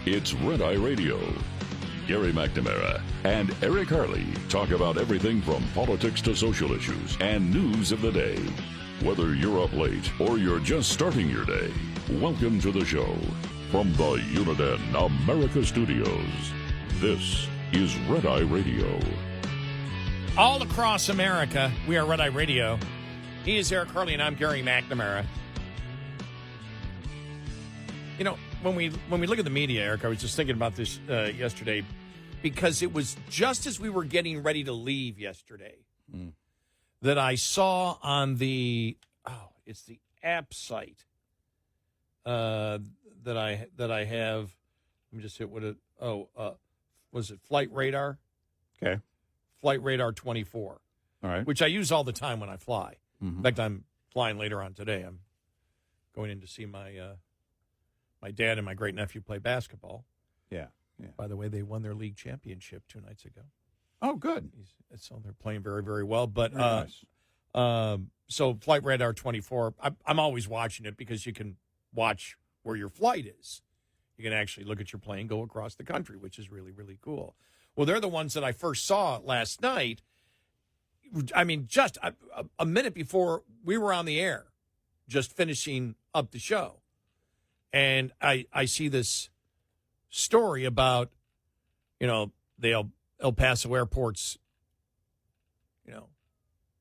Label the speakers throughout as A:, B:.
A: It's Red Eye Radio. Gary McNamara and Eric Harley talk about everything from politics to social issues and news of the day. Whether you're up late or you're just starting your day, welcome to the show. From the Uniden America Studios, this is Red Eye Radio.
B: All across America, we are Red Eye Radio. He is Eric Harley, and I'm Gary McNamara. You know, when we look at the media, Eric, I was just thinking about this yesterday, because it was just as we were getting ready to leave yesterday that I saw on the it's the app site that I have. Let me just hit what it. Was it Flight Radar?
C: Okay.
B: Flight Radar 24.
C: All right.
B: Which I use all the time when I fly.
C: Mm-hmm.
B: In fact, I'm flying later on today. I'm going in to see my dad and my great nephew play basketball.
C: Yeah.
B: By the way, they won their league championship 2 nights ago.
C: Oh, good.
B: So they're playing very, very well. But
C: Very nice.
B: So Flight Radar 24, I'm always watching it because you can watch where your flight is. You can actually look at your plane go across the country, which is really, really cool. Well, they're the ones that I first saw last night. I mean, just a minute before we were on the air, just finishing up the show. And I see this story about, the El Paso airport's,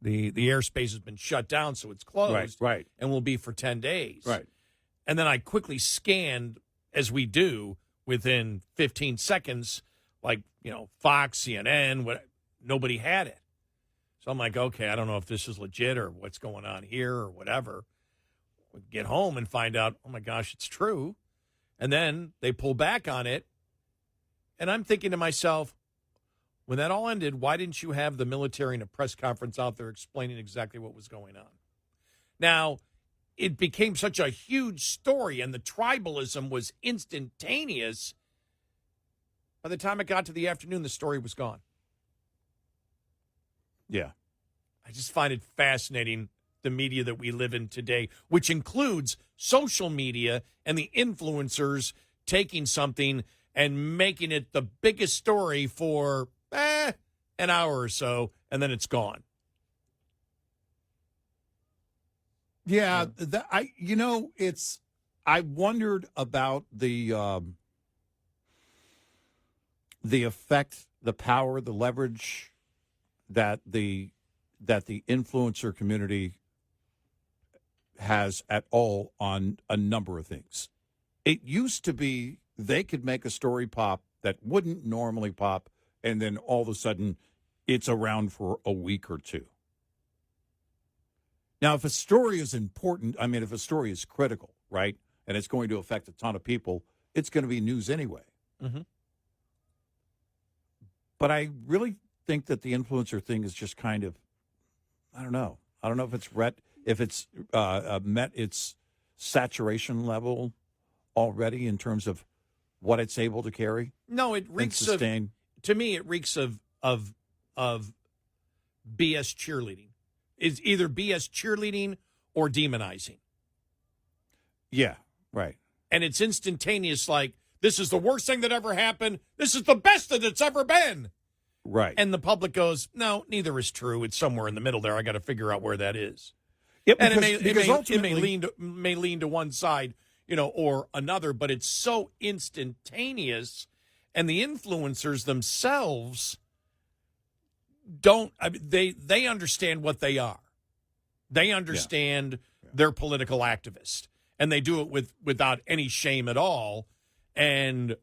B: the airspace has been shut down, so it's closed.
C: Right.
B: And will be for 10 days.
C: Right.
B: And then I quickly scanned, as we do, within 15 seconds, like, Fox, CNN, nobody had it. So I'm like, okay, I don't know if this is legit or what's going on here or whatever. We get home and find out, oh, my gosh, it's true. And then they pull back on it. And I'm thinking to myself, when that all ended, why didn't you have the military in a press conference out there explaining exactly what was going on? Now, it became such a huge story, and the tribalism was instantaneous. By the time it got to the afternoon, the story was gone.
C: Yeah.
B: I just find it fascinating, the media that we live in today, which includes social media and the influencers taking something and making it the biggest story for an hour or so, and then it's gone.
C: Yeah, I wondered about the effect, the power, the leverage that the influencer community has at all on a number of things. It used to be they could make a story pop that wouldn't normally pop, and then all of a sudden it's around for a week or two. Now, if a story is important, if a story is critical, right, and it's going to affect a ton of people, it's going to be news anyway.
B: Mm-hmm.
C: But I really think that the influencer thing is just kind of, I don't know. I don't know if it's met its saturation level already in terms of what it's able to carry.
B: No, it reeks of, to me, it reeks of BS cheerleading. It's either BS cheerleading or demonizing.
C: Yeah, right.
B: And it's instantaneous, like, this is the worst thing that ever happened. This is the best that it's ever been.
C: Right.
B: And the public goes, no, neither is true. It's somewhere in the middle there. I got to figure out where that is.
C: Yep,
B: and
C: because
B: it may lean to one side, or another, but it's so instantaneous. And the influencers themselves they understand what they are. They understand they're political activists, and they do it without any shame at all. And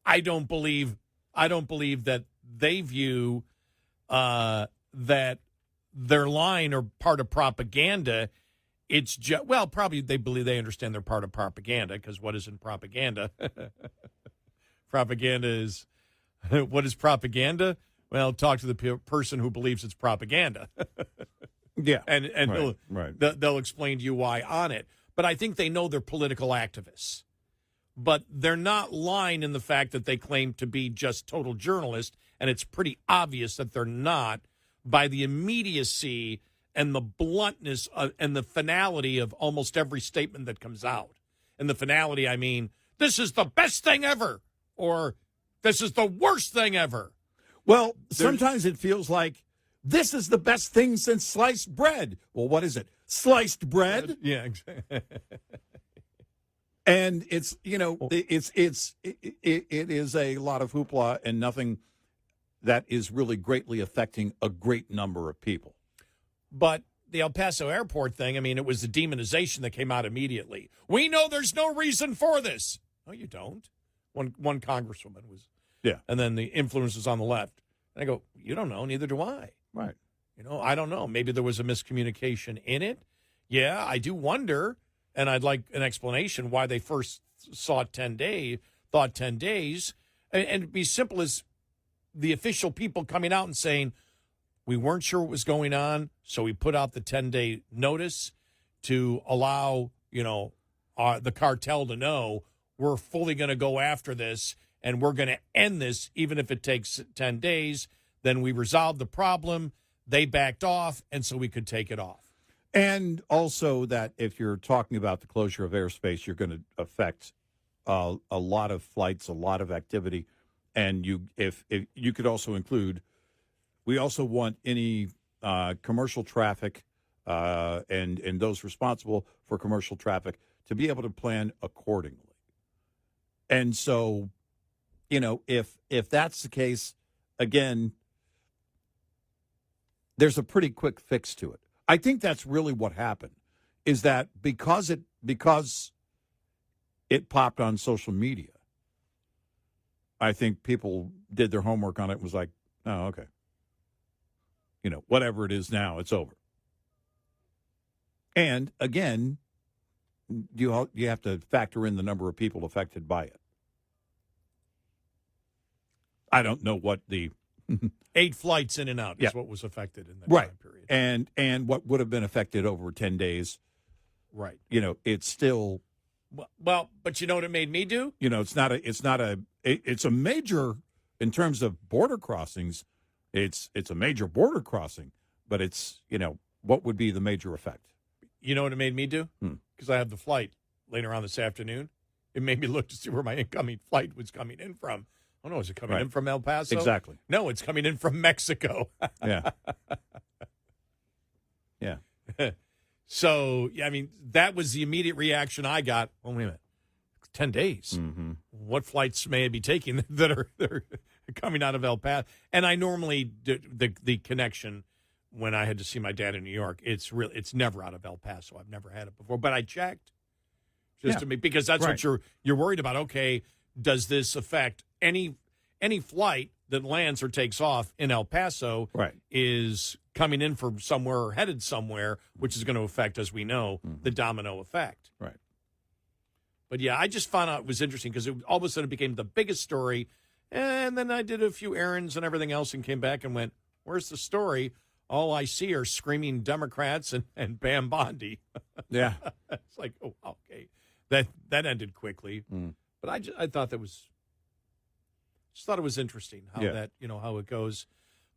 B: I don't believe that they view that their line or part of propaganda. It's just, probably they understand they're part of propaganda, because what isn't propaganda? Propaganda is, what is propaganda? Well, talk to the person who believes it's propaganda.
C: Yeah.
B: And
C: right.
B: They'll explain to you why on it. But I think they know they're political activists. But they're not lying in the fact that they claim to be just total journalists, and it's pretty obvious that they're not by the immediacy and the bluntness and the finality of almost every statement that comes out. And the finality, I mean, this is the best thing ever. or this is the worst thing ever.
C: Well, sometimes it feels like this is the best thing since sliced bread. Well, what is it? Sliced bread?
B: Yeah, exactly.
C: And it's, it is a lot of hoopla and nothing that is really greatly affecting a great number of people.
B: But the El Paso airport thing, I mean, it was the demonization that came out immediately. We know there's no reason for this. No, you don't. One congresswoman was.
C: Yeah.
B: And then the influencers on the left. And I go, you don't know, neither do I.
C: Right.
B: I don't know. Maybe there was a miscommunication in it. Yeah, I do wonder, and I'd like an explanation why they first thought 10 days, and it'd be simple as the official people coming out and saying, we weren't sure what was going on, so we put out the 10-day notice to allow, the cartel to know we're fully going to go after this, and we're going to end this even if it takes 10 days. Then we resolved the problem. They backed off, and so we could take it off.
C: And also that if you're talking about the closure of airspace, you're going to affect a lot of flights, a lot of activity. And if you could also include, we also want any commercial traffic and those responsible for commercial traffic to be able to plan accordingly. And so, if that's the case, again, there's a pretty quick fix to it. I think that's really what happened, is that because it popped on social media, I think people did their homework on it and was like, oh, okay. Whatever it is now, it's over. And again, you have to factor in the number of people affected by it. I don't know what the
B: 8 flights in and out is what was affected in that time period.
C: And what would have been affected over 10 days.
B: Right.
C: It's still.
B: Well, but you know what it made me do?
C: It's a major, in terms of border crossings, it's a major border crossing, but it's, what would be the major effect?
B: You know what it made me do? Because I have the flight later on this afternoon. It made me look to see where my incoming flight was coming in from. Oh, no, is it coming in from El Paso?
C: Exactly.
B: No, it's coming in from Mexico.
C: Yeah. Yeah.
B: So, I mean, that was the immediate reaction I got. Oh, wait a minute. 10 days.
C: Mm-hmm.
B: What flights may I be taking that are coming out of El Paso? And I normally do the connection when I had to see my dad in New York. It's never out of El Paso. I've never had it before, but I checked just to make, because that's what you're worried about. Okay, does this affect any flight that lands or takes off in El Paso? Is coming in from somewhere or headed somewhere, which is going to affect, as we know, the domino effect.
C: Right.
B: But, yeah, I just found out it was interesting because all of a sudden it became the biggest story. And then I did a few errands and everything else and came back and went, where's the story? All I see are screaming Democrats and Bam Bondi.
C: Yeah.
B: It's like, oh, okay. That ended quickly. But I thought that was – just thought it was interesting how that, how it goes.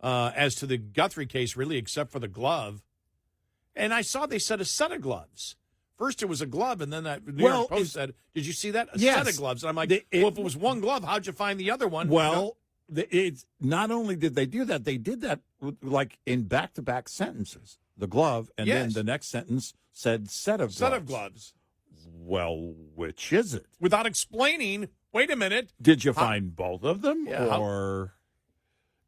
B: As to the Guthrie case, really, except for the glove. And I saw they said a set of gloves. First, it was a glove, and then that New York Post said, did you see that? A set of gloves. And I'm like, if it was one glove, how'd you find the other one?
C: Well, it's not only did they do that, they did that like in back-to-back sentences. The glove, and then the next sentence said set of gloves.
B: Set of gloves.
C: Well, which is it?
B: Without explaining, wait a minute.
C: Did you find both of them?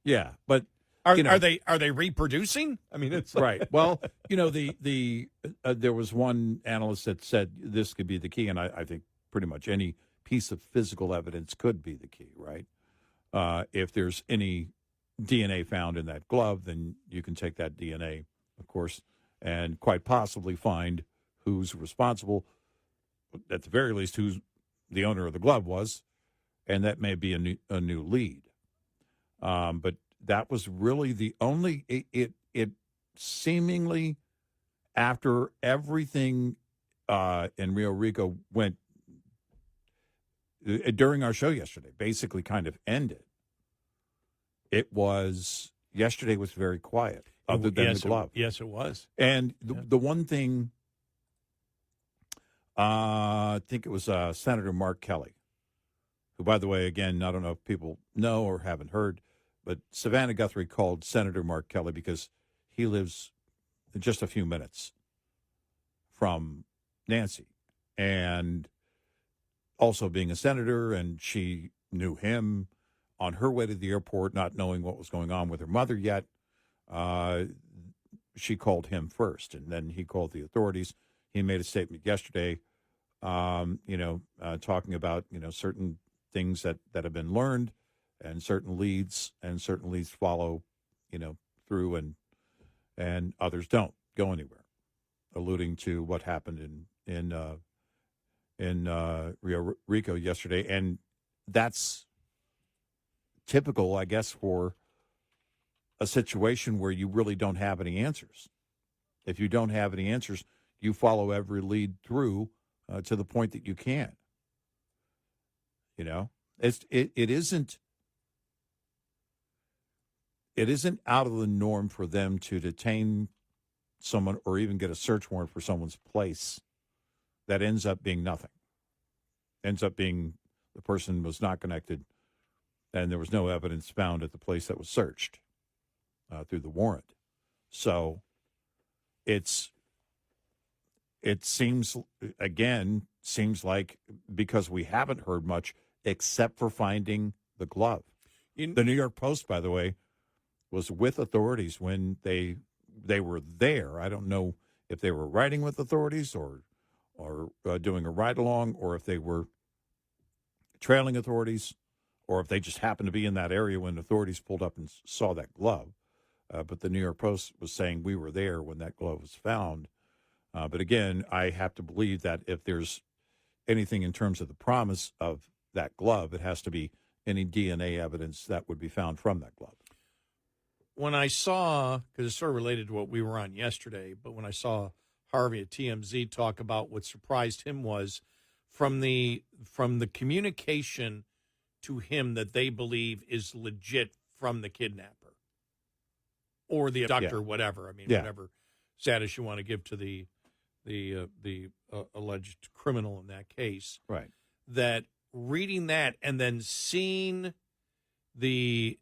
B: Yeah,
C: but
B: are they reproducing? I mean, it's
C: right. Well, there was one analyst that said this could be the key, and I think pretty much any piece of physical evidence could be the key, right? If there's any DNA found in that glove, then you can take that DNA, of course, and quite possibly find who's responsible, at the very least, who's the owner of the glove was, and that may be a new lead. But that was really the only, it seemingly, after everything in Rio Rico went, during our show yesterday, basically kind of ended. Yesterday was very quiet, other than the glove.
B: Yes, it was.
C: And the one thing, I think it was Senator Mark Kelly, who, by the way, again, I don't know if people know or haven't heard, but Savannah Guthrie called Senator Mark Kelly because he lives just a few minutes from Nancy. And also being a senator, and she knew him on her way to the airport, not knowing what was going on with her mother yet. She called him first, and then he called the authorities. He made a statement yesterday, talking about, certain things that have been learned and certain leads follow, through and others don't go anywhere, alluding to what happened in Rio Rico yesterday. And that's typical, I guess, for a situation where you really don't have any answers. If you don't have any answers, you follow every lead through to the point that you can. It isn't out of the norm for them to detain someone or even get a search warrant for someone's place that ends up being nothing. Ends up being the person was not connected, and there was no evidence found at the place that was searched through the warrant. So it seems like, because we haven't heard much except for finding the glove. The New York Post, by the way, was with authorities when they were there. I don't know if they were riding with authorities or doing a ride-along, or if they were trailing authorities, or if they just happened to be in that area when authorities pulled up and saw that glove. But the New York Post was saying we were there when that glove was found. But again, I have to believe that if there's anything in terms of the promise of that glove, it has to be any DNA evidence that would be found from that glove.
B: When I saw, because it's sort of related to what we were on yesterday, but when I saw Harvey at TMZ talk about what surprised him was from the communication to him that they believe is legit from the kidnapper or the abductor, whatever. I mean, whatever status you want to give to the alleged criminal in that case.
C: Right.
B: That reading that and then seeing the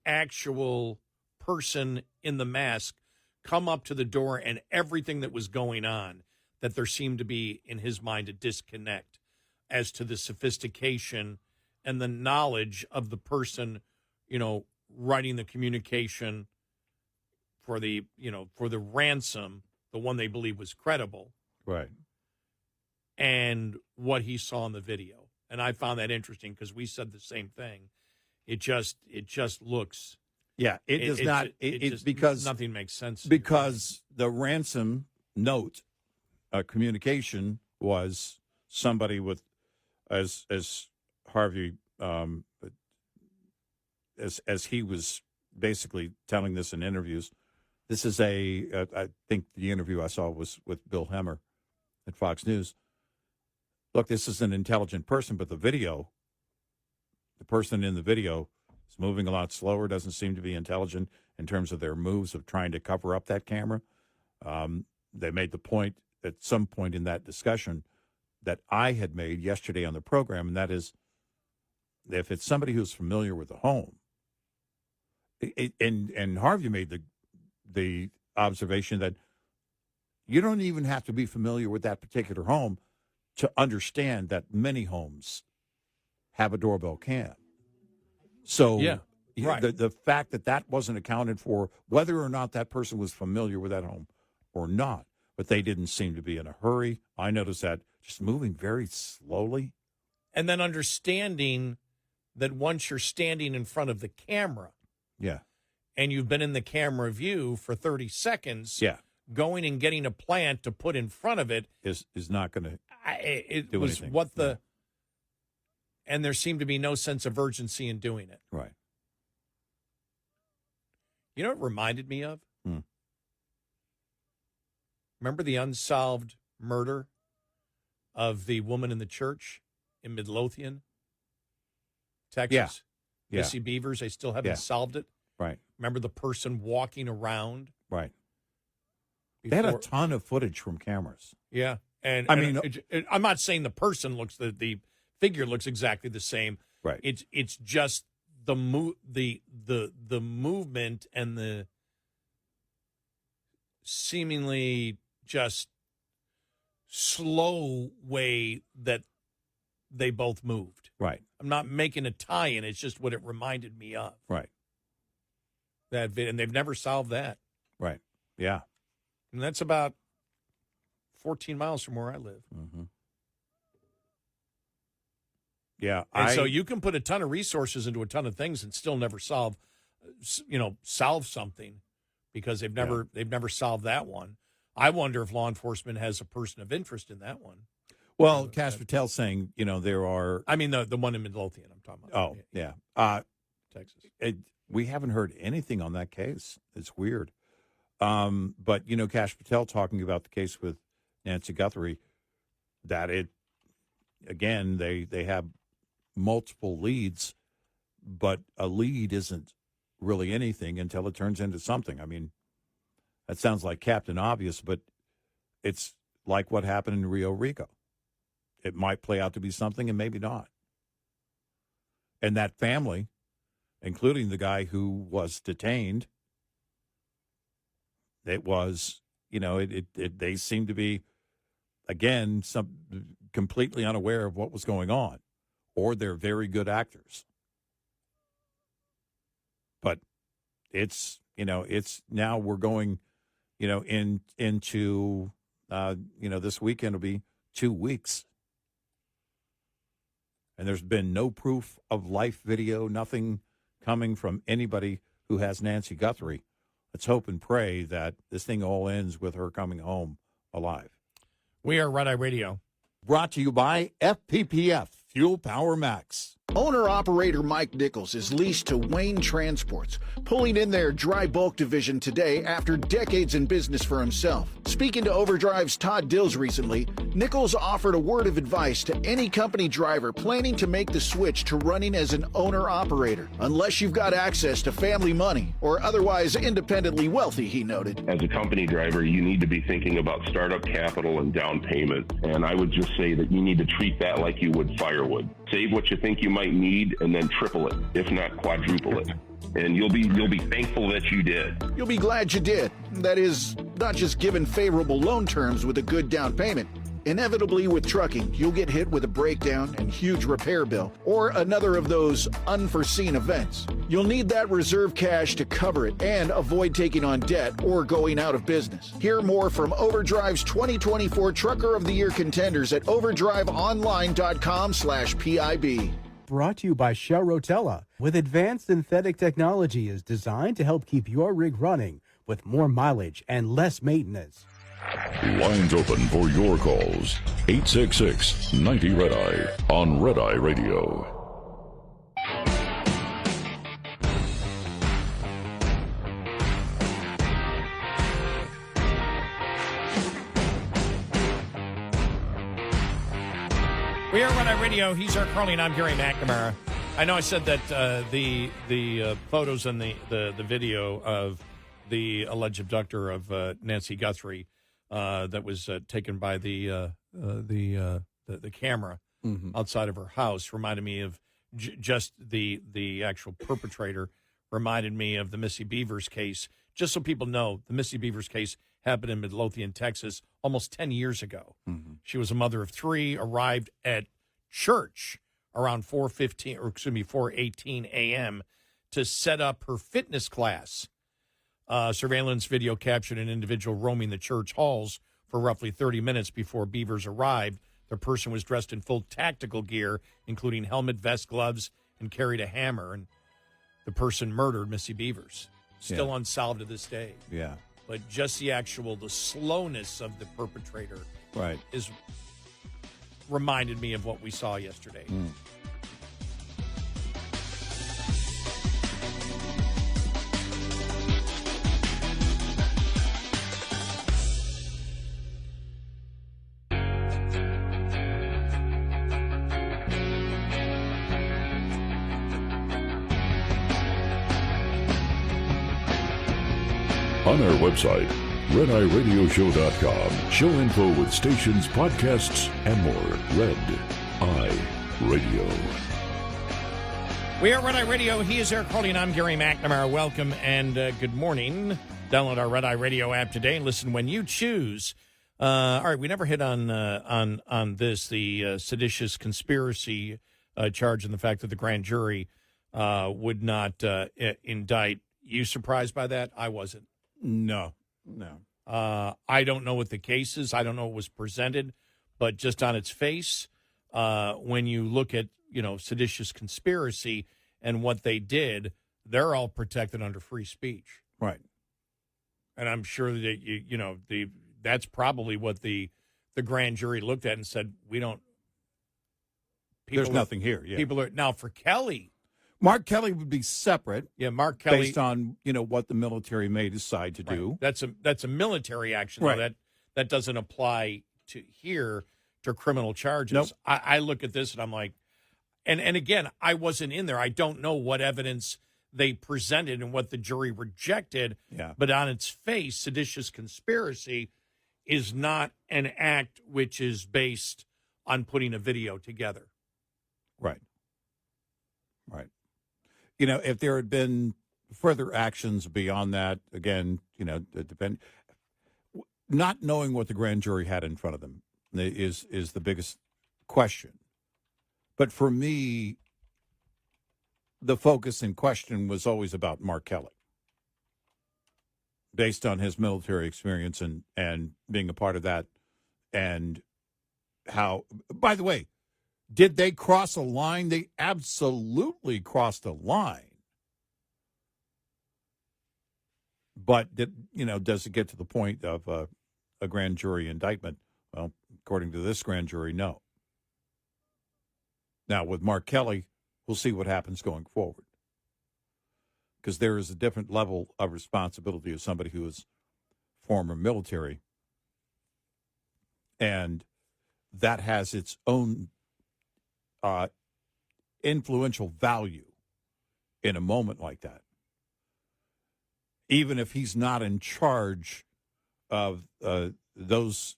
B: actual person in the mask come up to the door and everything that was going on, that there seemed to be, in his mind, a disconnect as to the sophistication and the knowledge of the person, writing the communication for the ransom, the one they believe was credible.
C: Right.
B: And what he saw in the video. And I found that interesting because we said the same thing. It just looks.
C: Yeah, it does not. It's because
B: nothing makes sense.
C: Because the ransom note communication was somebody with, as Harvey, as he was basically telling this in interviews. This is I think the interview I saw was with Bill Hemmer at Fox News. Look, this is an intelligent person, but the person in the video is moving a lot slower, doesn't seem to be intelligent in terms of their moves of trying to cover up that camera. They made the point at some point in that discussion that I had made yesterday on the program, and that is, if it's somebody who's familiar with the home, and Harvey made the observation that you don't even have to be familiar with that particular home to understand that many homes have a doorbell cam. So
B: right.
C: the fact that wasn't accounted for, whether or not that person was familiar with that home or not, but they didn't seem to be in a hurry. I noticed that just moving very slowly.
B: And then understanding that once you're standing in front of the camera, and you've been in the camera view for 30 seconds, going and getting a plant to put in front of it
C: is not going to
B: it
C: do
B: was
C: anything.
B: What the and there seemed to be no sense of urgency in doing it.
C: Right.
B: You know what it reminded me of? Remember the unsolved murder of the woman in the church in Midlothian, Texas? Missy Beavers, they still haven't solved it.
C: Right.
B: Remember the person walking around?
C: Right. They had a ton of footage from cameras.
B: Yeah. And I'm not saying the person the figure looks exactly the same,
C: Right.
B: It's just the movement and the seemingly just slow way that they both moved.
C: Right.
B: I'm not making a tie-in. It's just what it reminded me of.
C: Right.
B: And they've never solved that.
C: Right. Yeah.
B: And that's about 14 miles from where I live.
C: Mm-hmm. Yeah.
B: And so you can put a ton of resources into a ton of things and still never solve something because they've never solved that one. I wonder if law enforcement has a person of interest in that one.
C: Well, Cash Patel's saying, there are.
B: I mean, the one in Midlothian I'm talking about.
C: Oh, yeah.
B: Texas.
C: We haven't heard anything on that case. It's weird. But, Cash Patel talking about the case with Nancy Guthrie, that they have multiple leads, but a lead isn't really anything until it turns into something. I mean, that sounds like Captain Obvious, but it's like what happened in Rio Rico. It might play out to be something and maybe not. And that family, including the guy who was detained, it was, they seemed to be, again, completely unaware of what was going on, or they're very good actors. But it's now we're going, into, this weekend will be 2 weeks. And there's been no proof of life video, nothing coming from anybody who has Nancy Guthrie. Let's hope and pray that this thing all ends with her coming home alive.
B: We are Red Eye Radio.
C: Brought to you by FPPF, Fuel Power Max.
D: Owner-operator Mike Nichols is leased to Wayne Transports, pulling in their dry bulk division today after decades in business for himself. Speaking to Overdrive's Todd Dills recently, Nichols offered a word of advice to any company driver planning to make the switch to running as an owner-operator. Unless you've got access to family money or otherwise independently wealthy, he noted.
E: As a company driver, you need to be thinking about startup capital and down payment. And I would just say that you need to treat that like you would firewood. Save what you think you might need and then triple it, if not quadruple it. And you'll be thankful that you did.
D: You'll be glad you did. That is, not just given favorable loan terms with a good down payment. Inevitably with trucking, you'll get hit with a breakdown and huge repair bill, or another of those unforeseen events. You'll need that reserve cash to cover it and avoid taking on debt or going out of business. Hear more from Overdrive's 2024 Trucker of the Year contenders at overdriveonline.com/PIB.
F: Brought to you by Shell Rotella, with advanced synthetic technology is designed to help keep your rig running with more mileage and less maintenance.
A: Lines open for your calls. 866-90-RED-EYE on Red Eye Radio.
B: We are Red Eye Radio. He's our Harley, and I'm Gary McNamara. I know I said that the photos and the video of the alleged abductor of Nancy Guthrie that was taken by the camera outside of her house reminded me of just the actual perpetrator. Reminded me of the Missy Beavers case. Just so people know, the Missy Beavers case happened in Midlothian, Texas, almost 10 years ago. She was a mother of three, arrived at church around 4:18 a.m. to set up her fitness class. Surveillance video captured an individual roaming the church halls for roughly 30 minutes before Beavers arrived. The person was dressed in full tactical gear, including helmet, vest, gloves, and carried a hammer. And the person murdered Missy Beavers. Still unsolved to this day.
C: Yeah.
B: But just the slowness of the perpetrator is reminded me of what we saw yesterday.
A: On our website, RedEyeRadioshow.com. Show info with stations, podcasts, and more. Red Eye Radio.
B: We are Red Eye Radio. He is Eric Harley, and I'm Gary McNamara. Welcome and good morning. Download our Red Eye Radio app today and listen when you choose. All right, we never hit on this, the seditious conspiracy charge, and the fact that the grand jury would not indict. You surprised by that? I wasn't.
C: No.
B: I don't know what the case is. I don't know what was presented, but just on its face, when you look at seditious conspiracy and what they did, they're all protected under free speech.
C: Right.
B: And I'm sure that that's probably what the grand jury looked at and said, we don't.
C: There's nothing here. Yeah.
B: People are now for Kelly.
C: Mark Kelly would be separate.
B: Yeah, Mark Kelly,
C: based on what the military may decide to do.
B: That's a military action.
C: Right.
B: Though, that doesn't apply to here to criminal charges.
C: Nope.
B: I look at this and I'm like, and again, I wasn't in there. I don't know what evidence they presented and what the jury rejected.
C: Yeah.
B: But on its face, seditious conspiracy is not an act which is based on putting a video together.
C: Right. If there had been further actions beyond that, again, not knowing what the grand jury had in front of them is the biggest question. But for me, the focus in question was always about Mark Kelly, based on his military experience and being a part of that, and how, by the way, did they cross a line? They absolutely crossed a line. But, does it get to the point of a grand jury indictment? Well, according to this grand jury, no. Now, with Mark Kelly, we'll see what happens going forward. Because there is a different level of responsibility of somebody who is former military. And that has its own influential value in a moment like that. Even if he's not in charge of those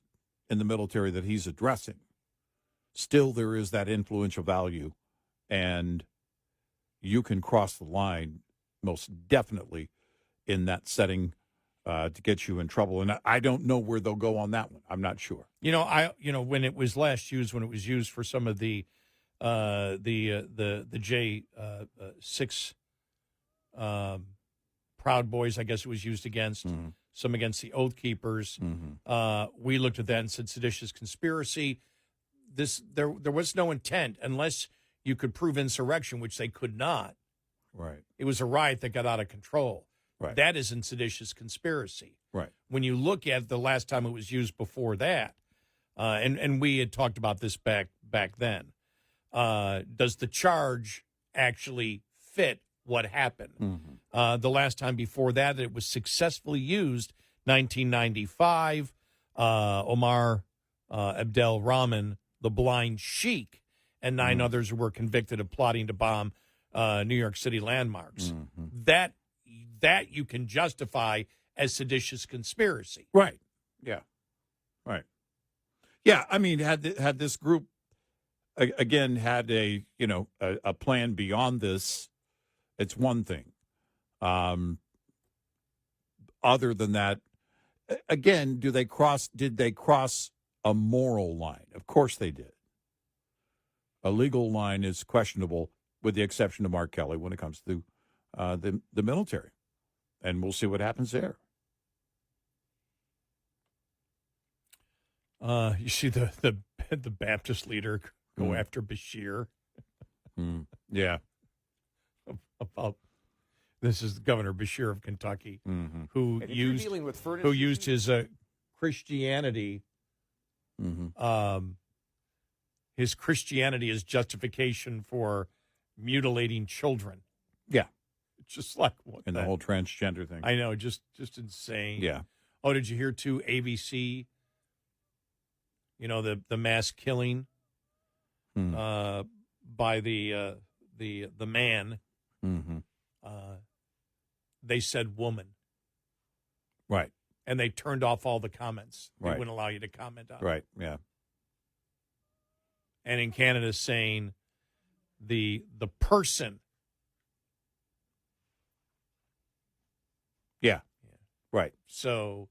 C: in the military that he's addressing, still there is that influential value, and you can cross the line most definitely in that setting to get you in trouble. And I don't know where they'll go on that one. I'm not sure.
B: When it was last used, when it was used for some of the J6 Proud Boys, I guess it was used against, some against the Oath Keepers. We looked at that and said seditious conspiracy. There was no intent unless you could prove insurrection, which they could not.
C: Right.
B: It was a riot that got out of control.
C: Right.
B: That isn't seditious conspiracy.
C: Right.
B: When you look at the last time it was used before that, and we had talked about this back then, does the charge actually fit what happened? The last time before that, it was successfully used, 1995, Omar Abdel Rahman, the Blind Sheik, and 9 others were convicted of plotting to bomb New York City landmarks. That you can justify as seditious conspiracy.
C: Right. Yeah. Right. Yeah. I mean, had this group again had a plan beyond this, it's one thing. Other than that, again, did they cross a moral line? Of course they did. A legal line is questionable, with the exception of Mark Kelly when it comes to the military. And we'll see what happens there.
B: You see the Baptist leader go after Bashir.
C: Yeah.
B: About this is Governor Bashir of Kentucky, who used his Christianity, his Christianity as justification for mutilating children.
C: Yeah.
B: It's just like what
C: and the whole transgender thing.
B: I know, just insane.
C: Yeah.
B: Oh, did you hear too? ABC. The mass killing by the man. They said woman.
C: Right.
B: And they turned off all the comments. They
C: Right.
B: wouldn't allow you to comment on it.
C: Right. Yeah.
B: And in Canada saying the person
C: Right.
B: So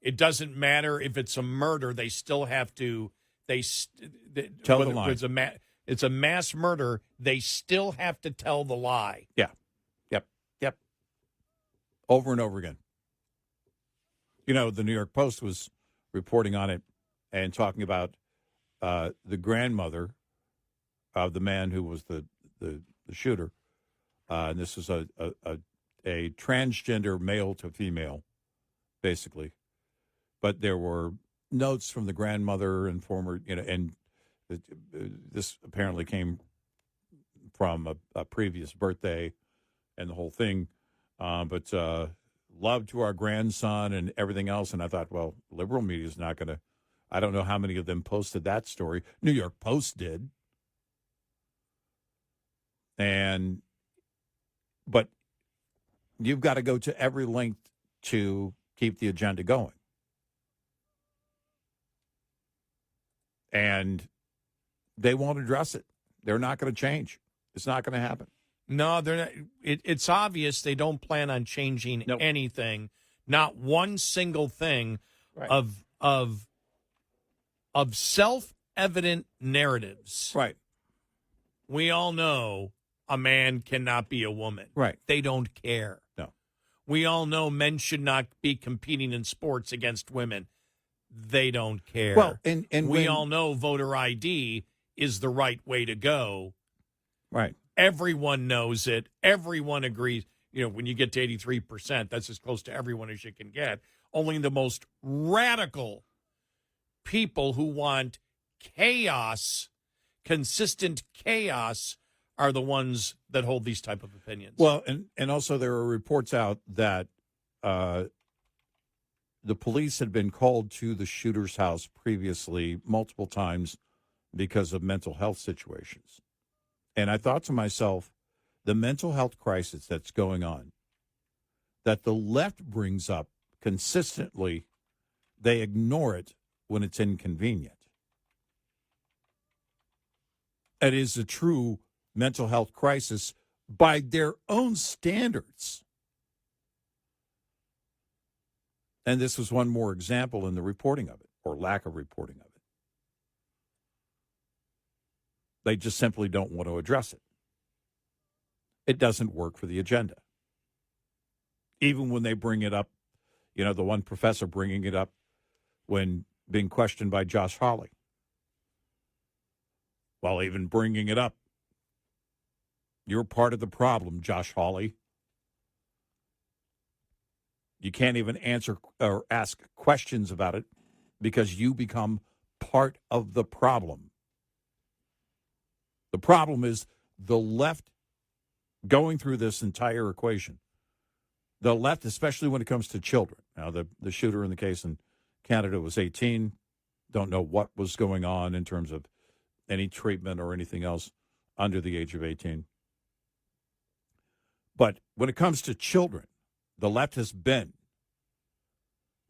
B: it doesn't matter if it's a murder; they still have to.
C: Tell the
B: whether
C: lie.
B: It's a mass murder. They still have to tell the lie.
C: Yeah. Yep. Over and over again. You know, the New York Post was reporting on it and talking about the grandmother of the man who was the shooter. And this is a transgender male to female, basically. But there were notes from the grandmother and former, and this apparently came from a previous birthday and the whole thing. But love to our grandson and everything else. And I thought, well, liberal media is not going to, I don't know how many of them posted that story. New York Post did. But you've got to go to every length to keep the agenda going. And they won't address it. They're not going to change. It's not going to happen.
B: No, they're not. It's obvious they don't plan on changing anything. Not one single thing of self-evident narratives.
C: Right.
B: We all know a man cannot be a woman.
C: Right.
B: They don't care.
C: No.
B: We all know men should not be competing in sports against women. They don't care.
C: Well, and
B: we all know voter ID is the right way to go.
C: Right.
B: Everyone knows it. Everyone agrees. You know, when you get to 83%, that's as close to everyone as you can get. Only the most radical people who want chaos, consistent chaos, are the ones that hold these type of opinions.
C: Well, and also there are reports out that the police had been called to the shooter's house previously multiple times because of mental health situations. And I thought to myself, the mental health crisis that's going on, that the left brings up consistently, they ignore it when it's inconvenient. It is a true mental health crisis by their own standards. And this was one more example in the reporting of it, or lack of reporting of it. They just simply don't want to address it. It doesn't work for the agenda. Even when they bring it up, you know, the one professor bringing it up when being questioned by Josh Hawley. Well, even bringing it up, you're part of the problem, Josh Hawley. You can't even answer or ask questions about it because you become part of the problem. The problem is the left going through this entire equation. The left, especially when it comes to children. Now, the shooter in the case in Canada was 18. Don't know what was going on in terms of any treatment or anything else under the age of 18. But when it comes to children, the left has been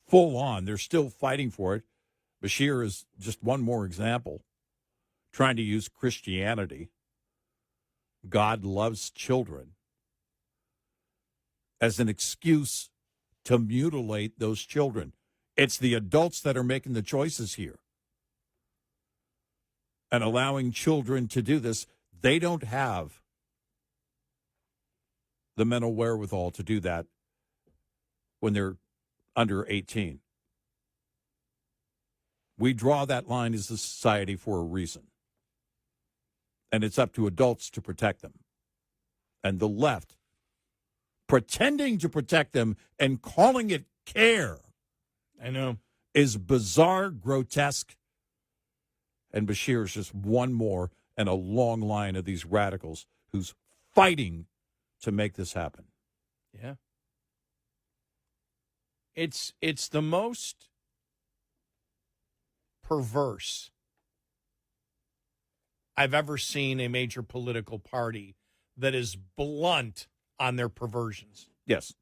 C: full on. They're still fighting for it. Bashir is just one more example, trying to use Christianity, God loves children, as an excuse to mutilate those children. It's the adults that are making the choices here and allowing children to do this. They don't have the mental wherewithal to do that when they're under 18. We draw that line as a society for a reason. And it's up to adults to protect them. And the left, pretending to protect them and calling it care,
B: I know,
C: is bizarre, grotesque. And Bashir is just one more in a long line of these radicals who's fighting to make this happen.
B: Yeah. It's the most perverse I've ever seen a major political party that is blunt on their perversions.
C: Yes.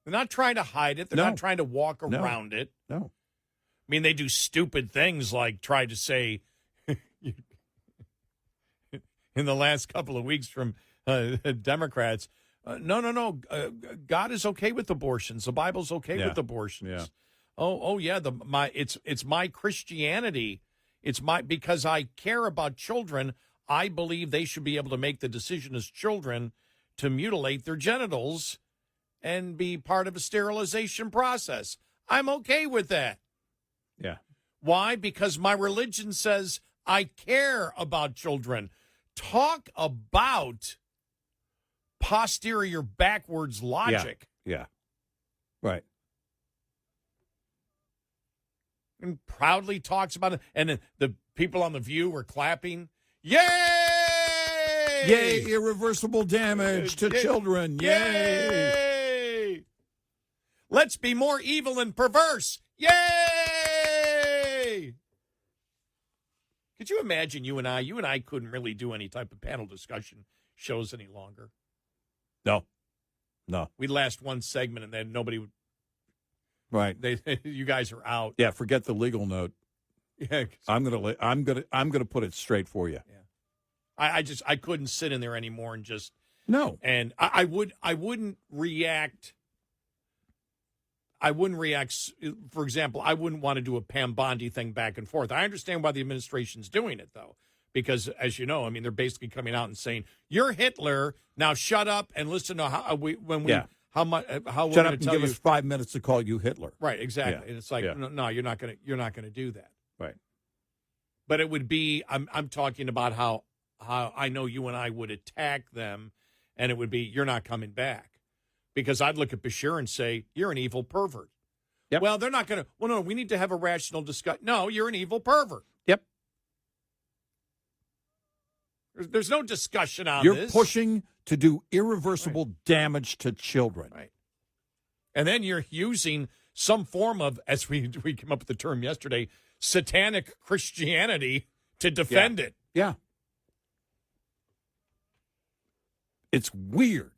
B: They're not trying to hide it. They're not trying to walk around it.
C: No.
B: I mean, they do stupid things like try to say in the last couple of weeks from Democrats, No. God is okay with abortions. The Bible's okay with abortions.
C: Yeah.
B: Yeah. It's my Christianity. Because I care about children. I believe they should be able to make the decision as children to mutilate their genitals and be part of a sterilization process. I'm okay with that.
C: Yeah.
B: Why? Because my religion says I care about children. Talk about posterior backwards logic.
C: Yeah. Right.
B: And proudly talks about it. And the people on The View were clapping. Yay!
C: Yay, irreversible damage to children. Yay!
B: Let's be more evil and perverse. Yay! Could you imagine you and I couldn't really do any type of panel discussion shows any longer.
C: No.
B: We'd last one segment and then nobody would.
C: Right.
B: You guys are out.
C: Yeah, forget the legal note.
B: Yeah.
C: I'm gonna put it straight for you.
B: Yeah. I couldn't sit in there anymore and just
C: No.
B: And I wouldn't react. I wouldn't react. For example, I wouldn't want to do a Pam Bondi thing back and forth. I understand why the administration's doing it, though, because as you know, I mean, they're basically coming out and saying, "You're Hitler. Now shut up and listen to how we're
C: Shut up and give us 5 minutes to call you Hitler."
B: Right, exactly.
C: Yeah.
B: And it's like, no, you're not gonna do that.
C: Right.
B: But it would be. I'm talking about how I know you and I would attack them, and it would be, you're not coming back. Because I'd look at Bashir and say, you're an evil pervert.
C: Yep.
B: Well, they're not going to. Well, no, we need to have a rational discussion. No, you're an evil pervert.
C: Yep.
B: There's no discussion on
C: You're
B: this.
C: pushing to do irreversible damage to children.
B: Right. And then you're using some form of, as we came up with the term yesterday, satanic Christianity to defend it.
C: Yeah. It's weird.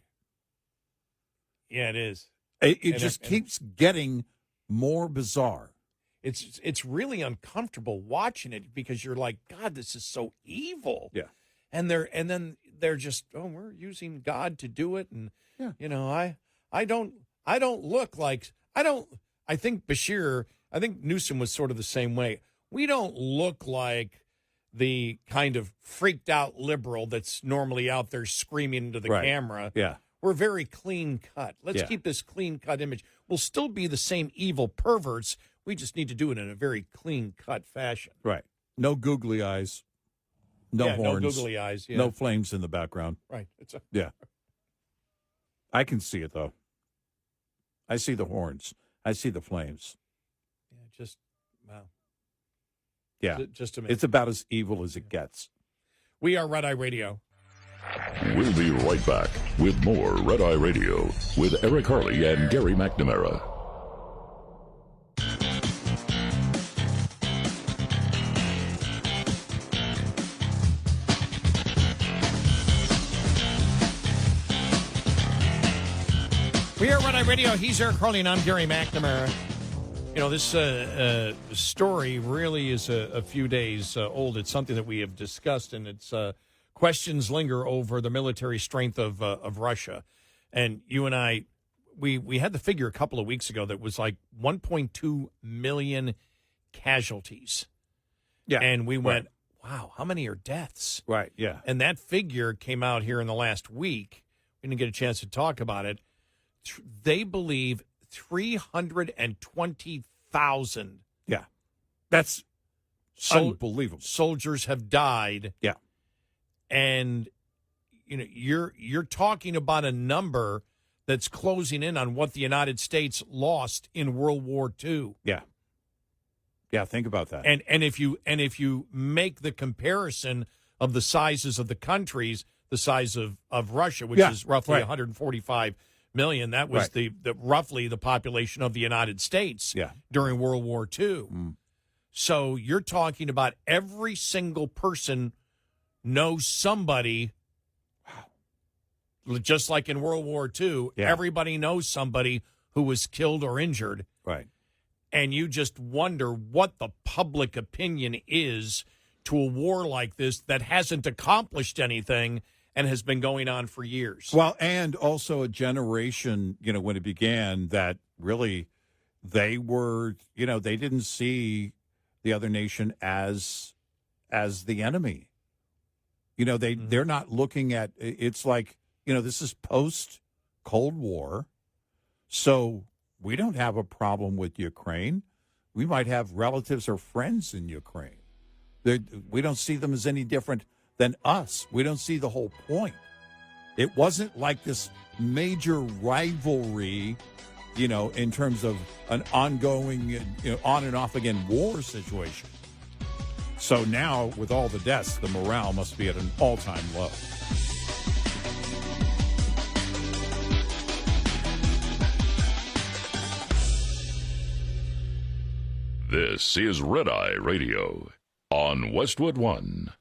B: Yeah, it is.
C: It just keeps getting more bizarre.
B: It's really uncomfortable watching it because you're like, God, this is so evil.
C: Yeah.
B: And then they're just, we're using God to do it. And I don't look like I think Newsom was sort of the same way. We don't look like the kind of freaked out liberal that's normally out there screaming into the camera.
C: Yeah.
B: We're very clean cut. Let's
C: Yeah.
B: keep this clean cut image. We'll still be the same evil perverts. We just need to do it in a very clean cut fashion.
C: Right. No googly eyes. No horns.
B: No googly eyes. Yeah.
C: No flames in the background.
B: Right.
C: Yeah. I can see it, though. I see the horns. I see the flames.
B: Yeah, just, wow.
C: Yeah.
B: Just a minute.
C: It's about as evil as it gets.
B: We are Red Eye Radio.
A: We'll be right back with more Red Eye Radio with Eric Harley and Gary McNamara.
B: We are Red Eye Radio. He's Eric Harley, and I'm Gary McNamara. You know, this story really is a few days old. It's something that we have discussed, and it's questions linger over the military strength of Russia. And you and I, we had the figure a couple of weeks ago that was like 1.2 million casualties.
C: Yeah.
B: And we went, wow, how many are deaths?
C: Right, yeah.
B: And that figure came out here in the last week. We didn't get a chance to talk about it. They believe 320,000.
C: Yeah. That's unbelievable.
B: Soldiers have died.
C: Yeah.
B: And you're talking about a number that's closing in on what the United States lost in World War II.
C: Yeah. Yeah, think about that.
B: And if you make the comparison of the sizes of the countries, the size of Russia, which is roughly 145 million, that was the roughly the population of the United States during World War II. So you're talking about every single person knows somebody. Just like in World War II, everybody knows somebody who was killed or injured.
C: Right.
B: And you just wonder what the public opinion is to a war like this that hasn't accomplished anything, and has been going on for years.
C: Well, and also a generation, when it began, that really they were, they didn't see the other nation as the enemy. They're not looking at, it's like, this is post-Cold War, so we don't have a problem with Ukraine. We might have relatives or friends in Ukraine. We don't see them as any different than us. We don't see the whole point. It wasn't like this major rivalry, in terms of an ongoing, on and off again war situation. So now, with all the deaths, the morale must be at an all-time low.
A: This is Red Eye Radio on Westwood One.